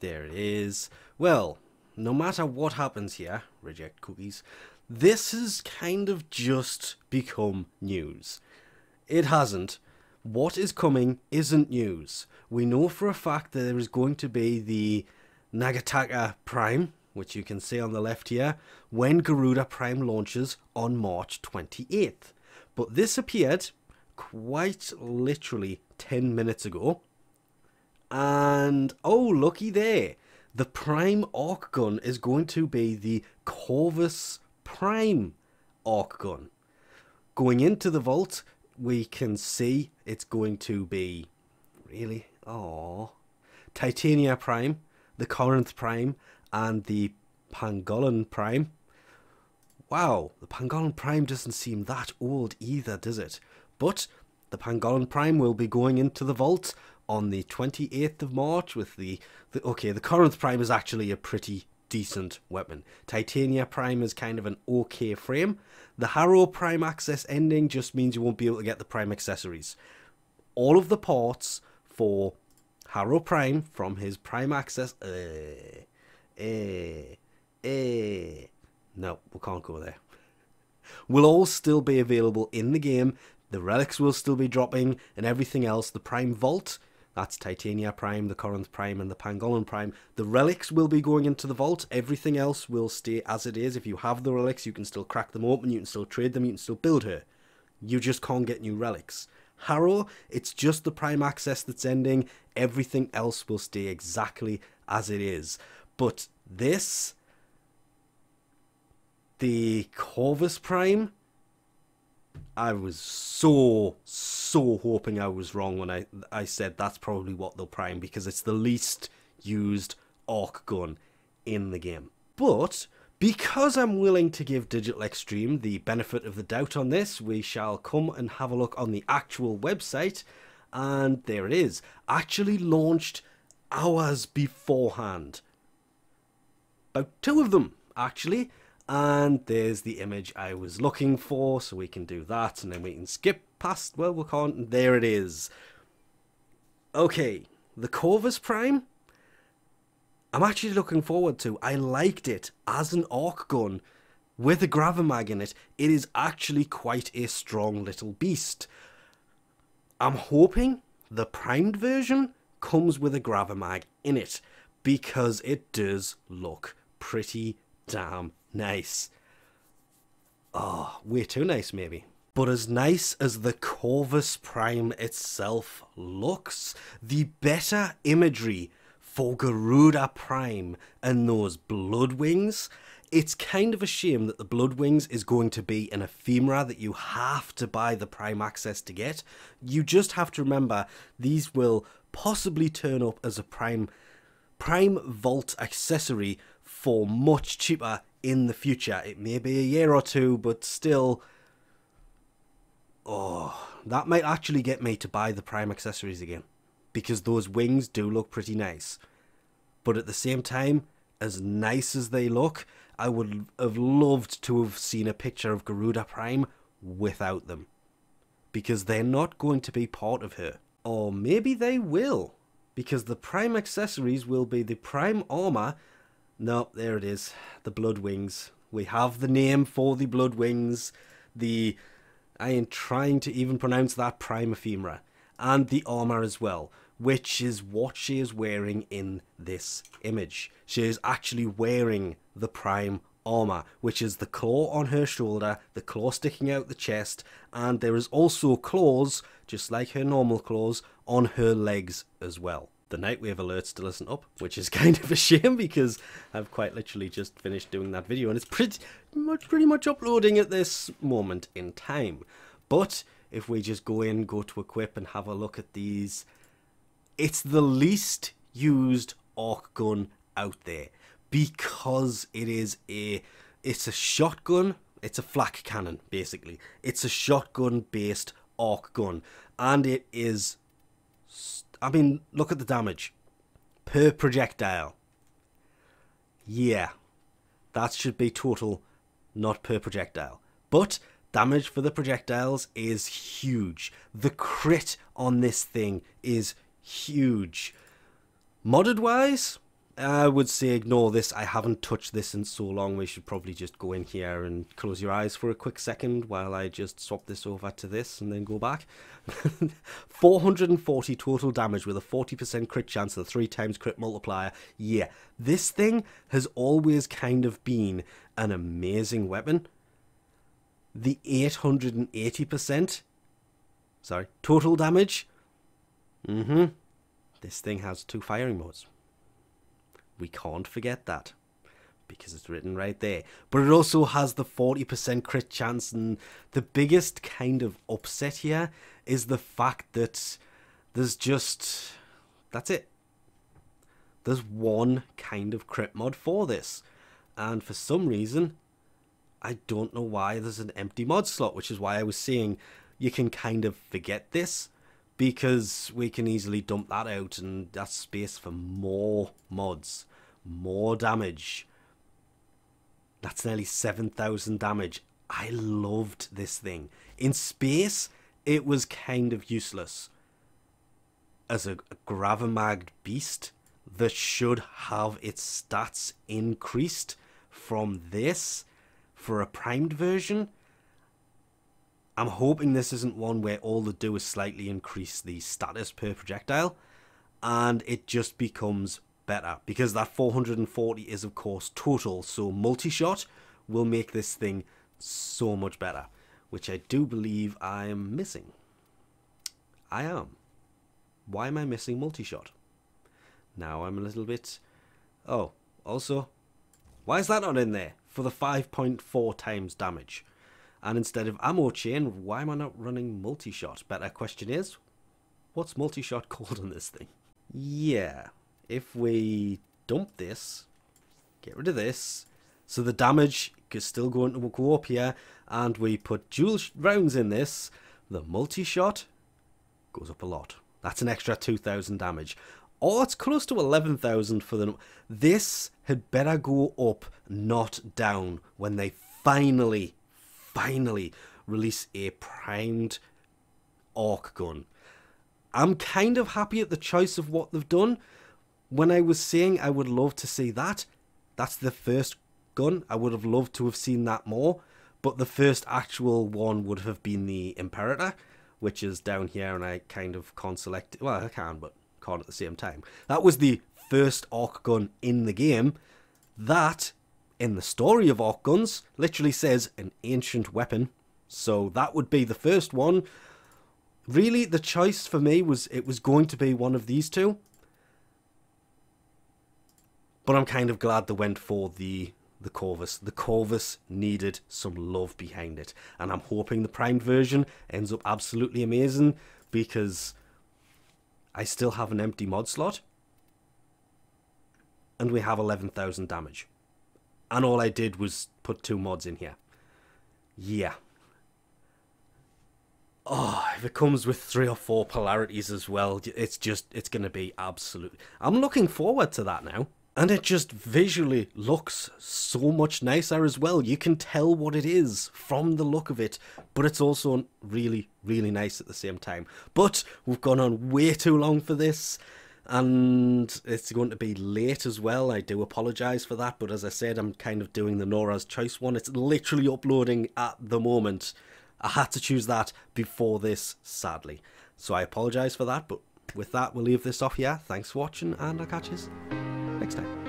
There it is. Well, no matter what happens here, reject cookies, this has kind of just become news. It hasn't. What is coming isn't news. We know for a fact that there is going to be the Nagataka Prime, which you can see on the left here, when Garuda Prime launches on March 28th. But this appeared quite literally 10 minutes ago. And, oh, looky there. The Prime archgun is going to be the Corvus Prime archgun. Going into the vault, we can see it's going to be, really, Titania Prime, the Corinth Prime, and the Pangolin Prime. Wow, the Pangolin Prime doesn't seem that old either, does it? But the Pangolin Prime will be going into the vault on the 28th of March with the Corinth Prime is actually a pretty decent weapon. Titania Prime is kind of an okay frame. The Harrow Prime access ending just means you won't be able to get the Prime accessories. All of the parts for Harrow Prime from his Prime access... No, we can't go there. Will all still be available in the game. The relics will still be dropping and everything else. The Prime Vault, that's Titania Prime, the Corinth Prime, and the Pangolin Prime. The relics will be going into the vault. Everything else will stay as it is. If you have the relics, you can still crack them open. You can still trade them. You can still build her. You just can't get new relics. Harrow, it's just the Prime access that's ending. Everything else will stay exactly as it is. But this... the Corvus Prime, I was so hoping I was wrong when I said that's probably what they'll prime, because it's the least used arc gun in the game. But because I'm willing to give Digital Extreme the benefit of the doubt on this, we shall come and have a look on the actual website, and there it is. Actually launched hours beforehand. About 2 of them, actually. And there's the image I was looking for, so we can do that, and then we can skip past, well, we can't, and there it is. Okay, the Corvus Prime, I'm actually looking forward to. I liked it as an arc gun with a Gravamag in it. It is actually quite a strong little beast. I'm hoping the primed version comes with a Gravamag in it, because it does look pretty damn nice. Oh, way too nice maybe. But as nice as the Corvus Prime itself looks, the better imagery for Garuda Prime and those blood wings, it's kind of a shame that the blood wings is going to be an ephemera that you have to buy the Prime access to get. You just have to remember these will possibly turn up as a Prime Vault accessory for much cheaper in the future. It may be a year or 2, but still, that might actually get me to buy the Prime accessories again, because those wings do look pretty nice. But at the same time, as nice as they look, I would have loved to have seen a picture of Garuda Prime without them, because they're not going to be part of her. Or maybe they will, because the Prime accessories will be the Prime armor. No, there it is. The blood wings. We have the name for the blood wings. I ain't trying to even pronounce that, Prime Ephemera. And the armor as well, which is what she is wearing in this image. She is actually wearing the Prime armor, which is the claw on her shoulder, the claw sticking out the chest, and there is also claws, just like her normal claws, on her legs as well. The Nightwave alert still isn't up, which is kind of a shame, because I've quite literally just finished doing that video and it's pretty much uploading at this moment in time. But if we just go to equip and have a look at these, it's the least used arc gun out there, because it's a shotgun. It's a flak cannon, basically. It's a shotgun based arc gun, and it is, I mean, look at the damage per projectile. Yeah, that should be total, not per projectile. But damage for the projectiles is huge. The crit on this thing is huge. Modded wise, I would say ignore this. I haven't touched this in so long. We should probably just go in here and close your eyes for a quick second while I just swap this over to this and then go back. 440 total damage with a 40% crit chance and a 3 times crit multiplier. Yeah, this thing has always kind of been an amazing weapon. The 880%, sorry, total damage. This thing has 2 firing modes. We can't forget that because it's written right there. But it also has the 40% crit chance, and the biggest kind of upset here is the fact that there's just... that's it. There's one kind of crit mod for this. And for some reason, I don't know why there's an empty mod slot, which is why I was saying you can kind of forget this, because we can easily dump that out and that's space for more mods, more damage. That's nearly 7,000 damage. I loved this thing. In space, it was kind of useless. As a gravamagged beast that should have its stats increased from this for a primed version, I'm hoping this isn't one where all they do is slightly increase the status per projectile and it just becomes better, because that 440 is of course total, so multi-shot will make this thing so much better, which I do believe I am missing. I am. Why am I missing multi-shot? Now I'm a little bit... oh, also, why is that not in there for the 5.4 times damage? And instead of ammo chain, why am I not running multi-shot? Better question is, what's multi-shot called on this thing? Yeah, if we dump this, get rid of this, so the damage is still going to go up here, and we put dual rounds in this, the multi-shot goes up a lot. That's an extra 2,000 damage. Or it's close to 11,000 for the... this had better go up, not down, when they finally release a primed archgun. I'm kind of happy at the choice of what they've done. When I was saying I would love to see that, that's the first gun. I would have loved to have seen that more, but the first actual one would have been the Imperator, which is down here, and I kind of can't select it. Well, I can, but can't at the same time. That was the first arc gun in the game. That, in the story of arc guns, literally says an ancient weapon. So that would be the first one. Really, the choice for me was it was going to be one of these two. But I'm kind of glad they went for the Corvus. The Corvus needed some love behind it. And I'm hoping the primed version ends up absolutely amazing, because I still have an empty mod slot. And we have 11,000 damage. And all I did was put 2 mods in here. Yeah. Oh, if it comes with 3 or 4 polarities as well, it's going to be absolute. I'm looking forward to that now. And it just visually looks so much nicer as well. You can tell what it is from the look of it, but it's also really, really nice at the same time. But we've gone on way too long for this, and it's going to be late as well. I do apologise for that, but as I said, I'm kind of doing the Nora's Choice one. It's literally uploading at the moment. I had to choose that before this, sadly. So I apologise for that, but with that, we'll leave this off here. Thanks for watching, and I'll catch you next time.